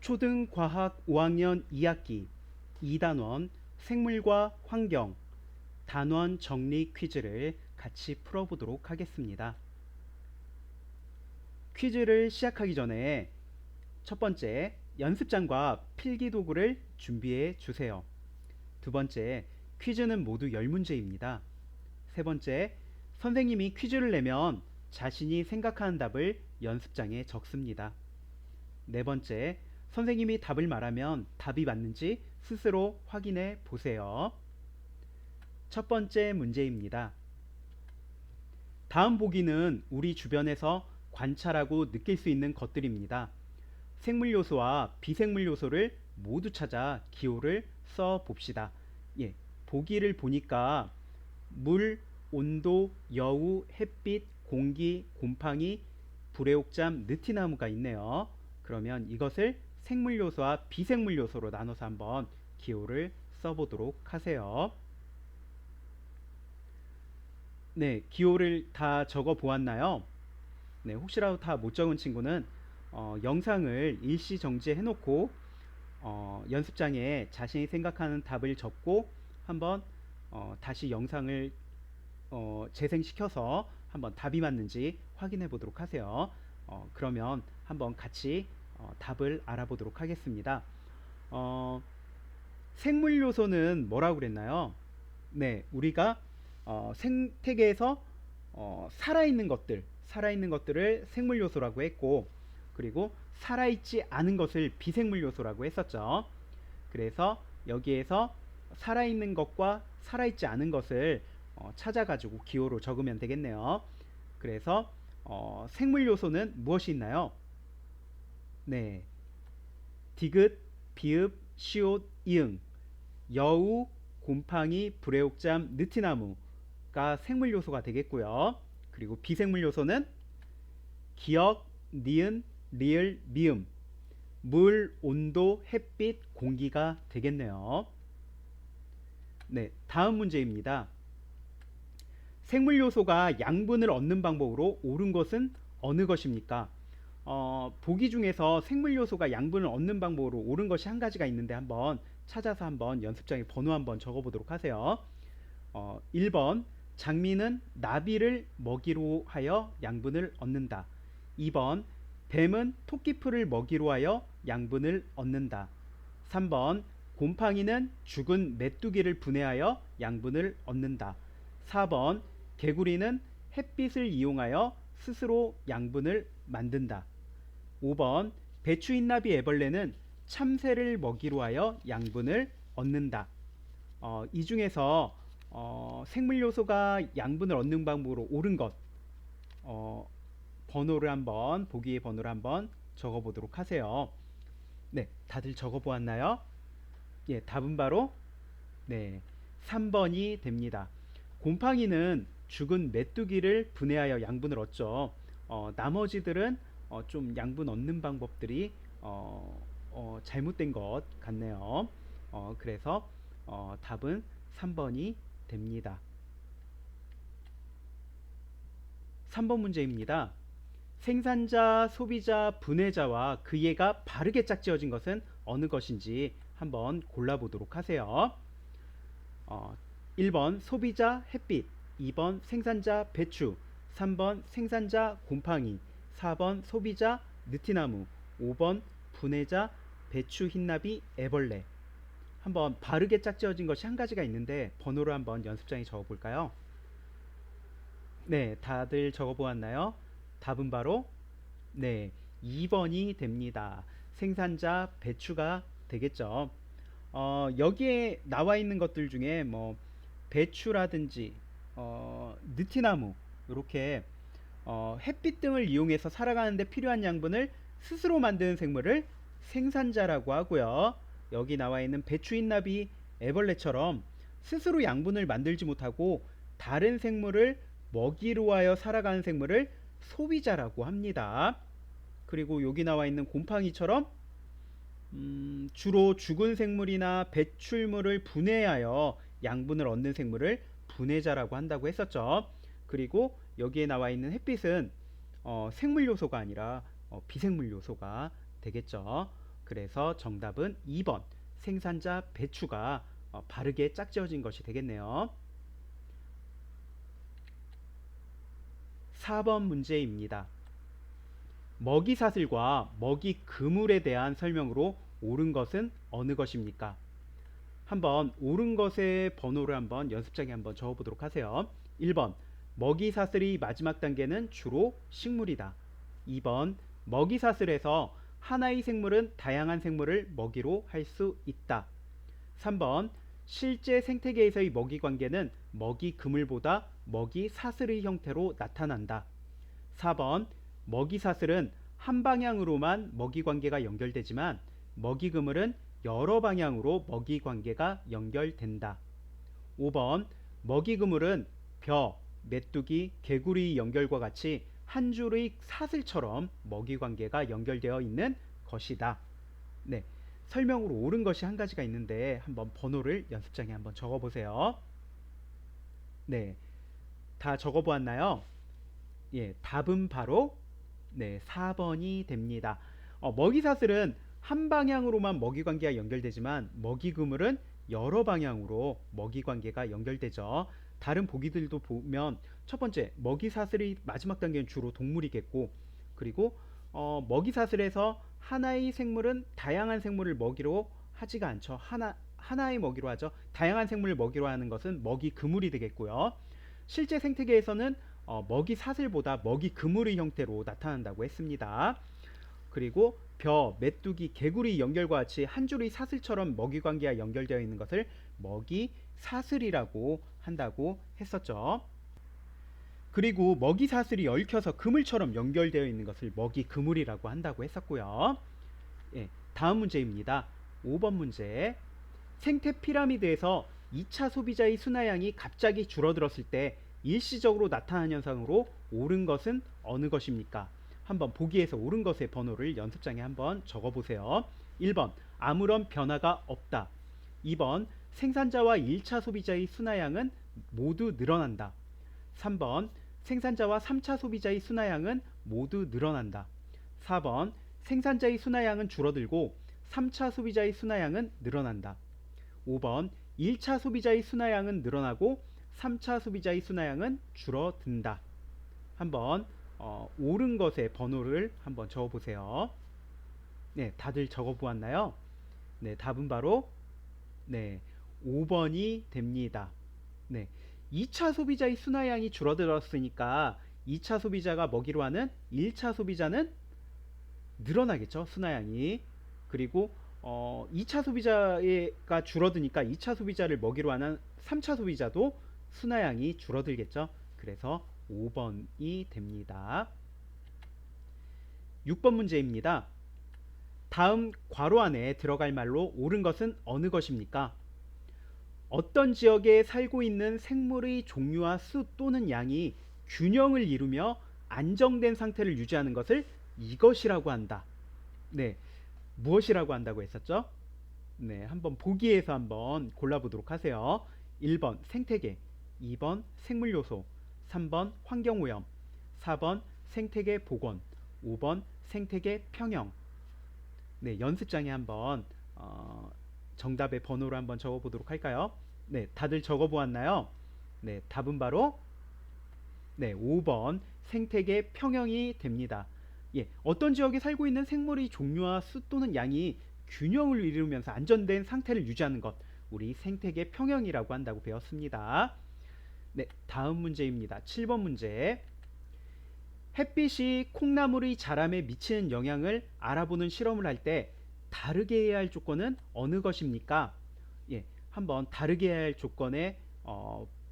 초등과학 5학년 2학기 2단원 생물과 환경 단원 정리 퀴즈를 같이 풀어보도록 하겠습니다. 퀴즈를 시작하기 전에 첫 번째, 연습장과 필기도구를 준비해 주세요. 두 번째, 퀴즈는 모두 10문제입니다. 세 번째, 선생님이 퀴즈를 내면 자신이 생각하는 답을 연습장에 적습니다. 네 번째, 선생님이 답을 말하면 답이 맞는지 스스로 확인해 보세요. 첫 번째 문제입니다. 다음 보기는 우리 주변에서 관찰하고 느낄 수 있는 것들입니다. 생물 요소와 비생물 요소를 모두 찾아 기호를 써 봅시다. 예, 보기를 보니까 물, 온도, 여우, 햇빛, 공기, 곰팡이, 불의 옥잠, 느티나무가 있네요. 그러면 이것을 생물 요소와 비생물 요소로 나눠서 한번 기호를 써보도록 하세요. 네, 기호를 다 적어 보았나요? 네, 혹시라도 다 못 적은 친구는 영상을 일시 정지해 놓고 연습장에 자신이 생각하는 답을 적고 한번 다시 영상을 재생시켜서 한번 답이 맞는지 확인해 보도록 하세요. 그러면 한번 같이 답을 알아보도록 하겠습니다. 어, 생물 요소는 뭐라고 그랬나요? 네, 우리가 생태계에서 살아있는 것들을 생물 요소라고 했고, 그리고 살아있지 않은 것을 비생물 요소라고 했었죠. 그래서 여기에서 살아있는 것과 살아있지 않은 것을 찾아가지고 기호로 적으면 되겠네요. 그래서 생물 요소는 무엇이 있나요? 네, 디귿, 비읍, 시옷, 이응, 여우, 곰팡이, 불의옥잠, 느티나무가 생물 요소가 되겠고요. 그리고 비생물 요소는 기역, 니은, 리을, 미음, 물, 온도, 햇빛, 공기가 되겠네요. 네, 다음 문제입니다. 생물 요소가 양분을 얻는 방법으로 옳은 것은 어느 것입니까? 보기 중에서 생물 요소가 양분을 얻는 방법으로 옳은 것이 한 가지가 있는데 한번 찾아서 한번 연습장에 번호 한번 적어보도록 하세요. 1번 장미는 나비를 먹이로 하여 양분을 얻는다. 2번 뱀은 토끼풀을 먹이로 하여 양분을 얻는다. 3번 곰팡이는 죽은 메뚜기를 분해하여 양분을 얻는다. 4번 개구리는 햇빛을 이용하여 스스로 양분을 만든다. 5번 배추 흰나비 애벌레는 참새를 먹이로 하여 양분을 얻는다. 이 중에서 생물 요소가 양분을 얻는 방법으로 옳은 것 어, 번호를 한번 보기의 번호를 한번 적어 보도록 하세요. 네, 다들 적어 보았나요? 예, 답은 바로 네, 3번이 됩니다. 곰팡이는 죽은 메뚜기를 분해하여 양분을 얻죠. 나머지들은 좀 양분 얻는 방법들이 잘못된 것 같네요. 그래서 답은 3번이 됩니다. 3번 문제입니다. 생산자, 소비자, 분해자와 그 예가 바르게 짝지어진 것은 어느 것인지 한번 골라보도록 하세요. 1번 소비자 햇빛, 2번 생산자 배추, 3번 생산자 곰팡이, 4번 소비자 느티나무, 5번 분해자 배추 흰나비 애벌레. 한번 바르게 짝지어진 것이 한 가지가 있는데 번호를 한번 연습장에 적어볼까요? 네, 다들 적어보았나요? 답은 바로 네, 2번이 됩니다. 생산자 배추가 되겠죠. 여기에 나와 있는 것들 중에 뭐 배추라든지 느티나무 이렇게 햇빛 등을 이용해서 살아가는데 필요한 양분을 스스로 만드는 생물을 생산자라고 하고요. 여기 나와 있는 배추 흰나비 애벌레처럼 스스로 양분을 만들지 못하고 다른 생물을 먹이로 하여 살아가는 생물을 소비자라고 합니다. 그리고 여기 나와 있는 곰팡이처럼 주로 죽은 생물이나 배출물을 분해하여 양분을 얻는 생물을 분해자라고 한다고 했었죠. 그리고 여기에 나와 있는 햇빛은 생물 요소가 아니라 비생물 요소가 되겠죠. 그래서 정답은 2번 생산자 배추가 바르게 짝지어진 것이 되겠네요. 4번 문제입니다. 먹이 사슬과 먹이 그물에 대한 설명으로 옳은 것은 어느 것입니까? 한번 옳은 것의 번호를 한번 연습장에 한번 적어보도록 하세요. 1번 먹이 사슬이 마지막 단계는 주로 식물이다. 2번 먹이 사슬에서 하나의 생물은 다양한 생물을 먹이로 할 수 있다. 3번 실제 생태계에서의 먹이 관계는 먹이 그물보다 먹이 사슬의 형태로 나타난다. 4번 먹이 사슬은 한 방향으로만 먹이 관계가 연결되지만 먹이 그물은 여러 방향으로 먹이 관계가 연결된다. 5번 먹이 그물은 벼, 메뚜기, 개구리 연결과 같이 한 줄의 사슬처럼 먹이 관계가 연결되어 있는 것이다. 네, 설명으로 옳은 것이 한 가지가 있는데 한번 번호를 연습장에 한번 적어보세요. 네, 다 적어보았나요? 예, 답은 바로 4번이 됩니다. 먹이사슬은 한 방향으로만 먹이 관계가 연결되지만 먹이 그물은 여러 방향으로 먹이 관계가 연결되죠. 다른 보기들도 보면 첫 번째 먹이 사슬이 마지막 단계는 주로 동물이겠고, 그리고 먹이 사슬에서 하나의 생물은 다양한 생물을 먹이로 하지가 않죠. 하나의 먹이로 하죠. 다양한 생물을 먹이로 하는 것은 먹이 그물이 되겠고요. 실제 생태계에서는 먹이 사슬보다 먹이 그물의 형태로 나타난다고 했습니다. 그리고 벼, 메뚜기, 개구리 연결과 같이 한 줄의 사슬처럼 먹이 관계가 연결되어 있는 것을 먹이 사슬이라고 한다고 했었죠. 그리고 먹이 사슬이 얽혀서 그물처럼 연결되어 있는 것을 먹이 그물이라고 한다고 했었고요. 예, 다음 문제입니다. 5번 문제. 생태 피라미드에서 2차 소비자의 순화량이 갑자기 줄어들었을 때 일시적으로 나타나는 현상으로 옳은 것은 어느 것입니까? 한번 보기에서 옳은 것의 번호를 연습장에 한번 적어보세요. 1번 아무런 변화가 없다. 2번 생산자와 1차 소비자의 순화량은 모두 늘어난다. 3번 생산자와 3차 소비자의 순화량은 모두 늘어난다. 4번 생산자의 순화량은 줄어들고 3차 소비자의 순화량은 늘어난다. 5번 1차 소비자의 순화량은 늘어나고 3차 소비자의 순화량은 줄어든다. 한번 옳은 것의 번호를 한번 적어보세요. 네, 다들 적어보았나요? 네, 답은 바로 5번이 됩니다. 네, 2차 소비자의 순화량이 줄어들었으니까 2차 소비자가 먹이로 하는 1차 소비자는 늘어나겠죠, 순화량이. 그리고 2차 소비자가 줄어드니까 2차 소비자를 먹이로 하는 3차 소비자도 순화량이 줄어들겠죠. 그래서 5번이 됩니다. 6번 문제입니다. 다음 괄호 안에 들어갈 말로 옳은 것은 어느 것입니까? 어떤 지역에 살고 있는 생물의 종류와 수 또는 양이 균형을 이루며 안정된 상태를 유지하는 것을 이것이라고 한다. 네, 무엇이라고 한다고 했었죠? 네, 한번 보기에서 한번 골라보도록 하세요. 1번 생태계, 2번 생물요소, 3번 환경오염, 4번 생태계 복원, 5번 생태계 평형. 네, 연습장에 한번 정답의 번호를 한번 적어보도록 할까요? 네, 다들 적어보았나요? 네, 답은 바로 5번 생태계 평형이 됩니다. 예, 어떤 지역에 살고 있는 생물의 종류와 수 또는 양이 균형을 이루면서 안전된 상태를 유지하는 것, 우리 생태계 평형이라고 한다고 배웠습니다. 네, 다음 문제입니다. 7번 문제. 햇빛이 콩나물의 자람에 미치는 영향을 알아보는 실험을 할 때 다르게 해야 할 조건은 어느 것입니까? 예, 한번 다르게 해야 할 조건의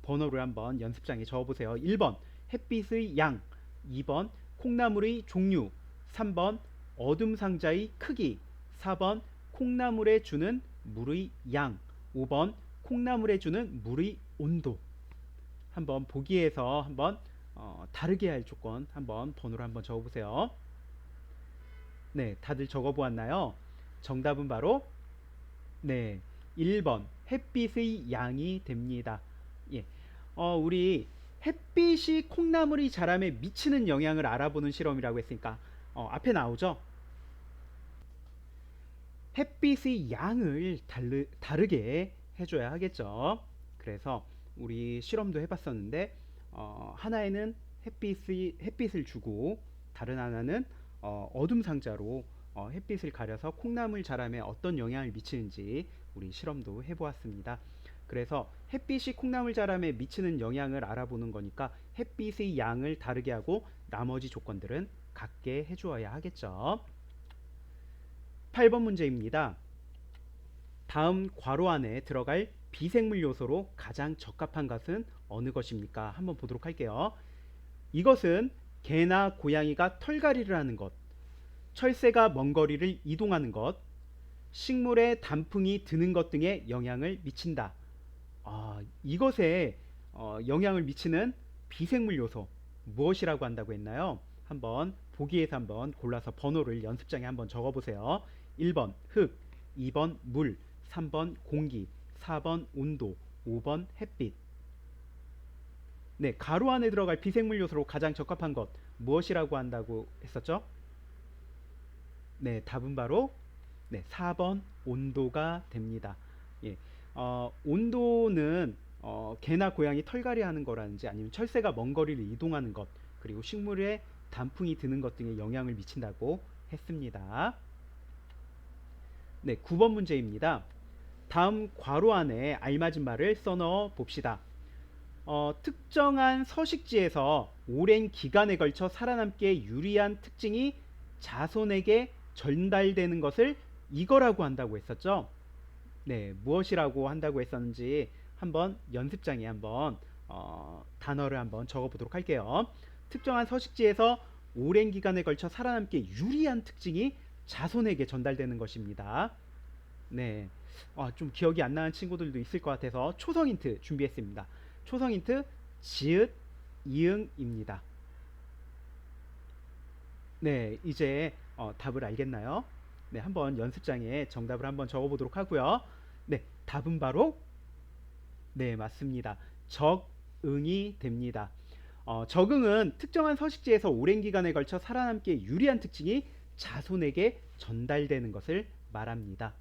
번호를 한번 연습장에 적어보세요. 1번 햇빛의 양, 2번 콩나물의 종류, 3번 어둠 상자의 크기, 4번 콩나물에 주는 물의 양, 5번 콩나물에 주는 물의 온도. 한번 보기에서 한번 다르게 할 조건 한번 번호를 한번 적어보세요. 네, 다들 적어보았나요? 정답은 바로 1번 햇빛의 양이 됩니다. 예, 우리 햇빛이 콩나물의 자람에 미치는 영향을 알아보는 실험이라고 했으니까 앞에 나오죠? 햇빛의 양을 다르게 해줘야 하겠죠. 그래서 우리 실험도 해봤었는데 하나에는 햇빛을 주고 다른 하나는 어둠 상자로 햇빛을 가려서 콩나물 자람에 어떤 영향을 미치는지 우리 실험도 해보았습니다. 그래서 햇빛이 콩나물 자람에 미치는 영향을 알아보는 거니까 햇빛의 양을 다르게 하고 나머지 조건들은 같게 해주어야 하겠죠. 8번 문제입니다. 다음 괄호 안에 들어갈 비생물 요소로 가장 적합한 것은 어느 것입니까? 한번 보도록 할게요. 이것은 개나 고양이가 털갈이를 하는 것, 철새가 먼 거리를 이동하는 것, 식물에 단풍이 드는 것 등에 영향을 미친다. 이것에 영향을 미치는 비생물 요소 무엇이라고 한다고 했나요? 한번 보기에서 한번 골라서 번호를 연습장에 한번 적어보세요. 1번 흙, 2번 물, 3번 공기, 4번 온도, 5번 햇빛. 네, 가로 안에 들어갈 비생물 요소로 가장 적합한 것 무엇이라고 한다고 했었죠? 네, 답은 바로 4번 온도가 됩니다. 예, 온도는 개나 고양이 털갈이 하는 거라든지 아니면 철새가 먼 거리를 이동하는 것 그리고 식물에 단풍이 드는 것 등에 영향을 미친다고 했습니다. 네, 9번 문제입니다. 다음 괄호 안에 알맞은 말을 써넣어 봅시다. 특정한 서식지에서 오랜 기간에 걸쳐 살아남기에 유리한 특징이 자손에게 전달되는 것을 이거라고 한다고 했었죠. 네, 무엇이라고 한다고 했었는지 한번 연습장에 한번 단어를 한번 적어보도록 할게요. 특정한 서식지에서 오랜 기간에 걸쳐 살아남기에 유리한 특징이 자손에게 전달되는 것입니다. 네, 좀 기억이 안 나는 친구들도 있을 것 같아서 초성 힌트 준비했습니다. 초성 힌트 지읒, 이응입니다. 네, 이제 답을 알겠나요? 네, 한번 연습장에 정답을 한번 적어보도록 하고요. 네, 답은 바로 네, 맞습니다. 적응이 됩니다. 적응은 특정한 서식지에서 오랜 기간에 걸쳐 살아남기에 유리한 특징이 자손에게 전달되는 것을 말합니다.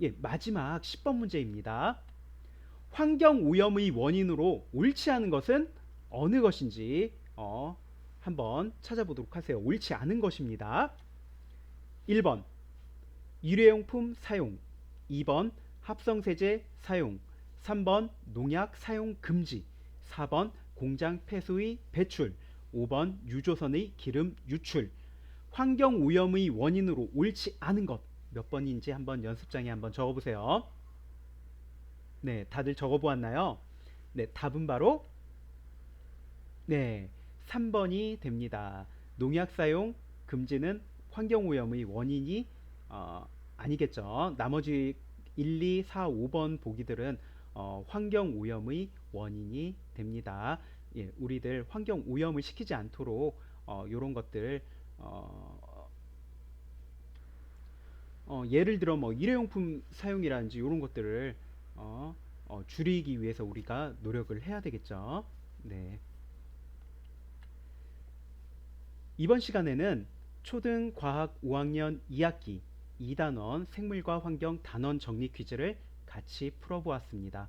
예, 마지막 10번 문제입니다. 환경 오염의 원인으로 옳지 않은 것은 어느 것인지 한번 찾아보도록 하세요. 옳지 않은 것입니다. 1번 일회용품 사용, 2번 합성세제 사용, 3번 농약 사용 금지, 4번 공장 폐수의 배출, 5번 유조선의 기름 유출. 환경 오염의 원인으로 옳지 않은 것 몇 번인지 한번 연습장에 한번 적어보세요. 네, 다들 적어보았나요? 네, 답은 바로 네, 3번이 됩니다. 농약 사용 금지는 환경오염의 원인이 아니겠죠. 나머지 1, 2, 4, 5번 보기들은 환경오염의 원인이 됩니다. 예, 우리들 환경오염을 시키지 않도록 이런 것들 예를 들어 뭐 일회용품 사용이라든지 이런 것들을 줄이기 위해서 우리가 노력을 해야 되겠죠. 네. 이번 시간에는 초등 과학 5학년 2학기 2단원 생물과 환경 단원 정리 퀴즈를 같이 풀어보았습니다.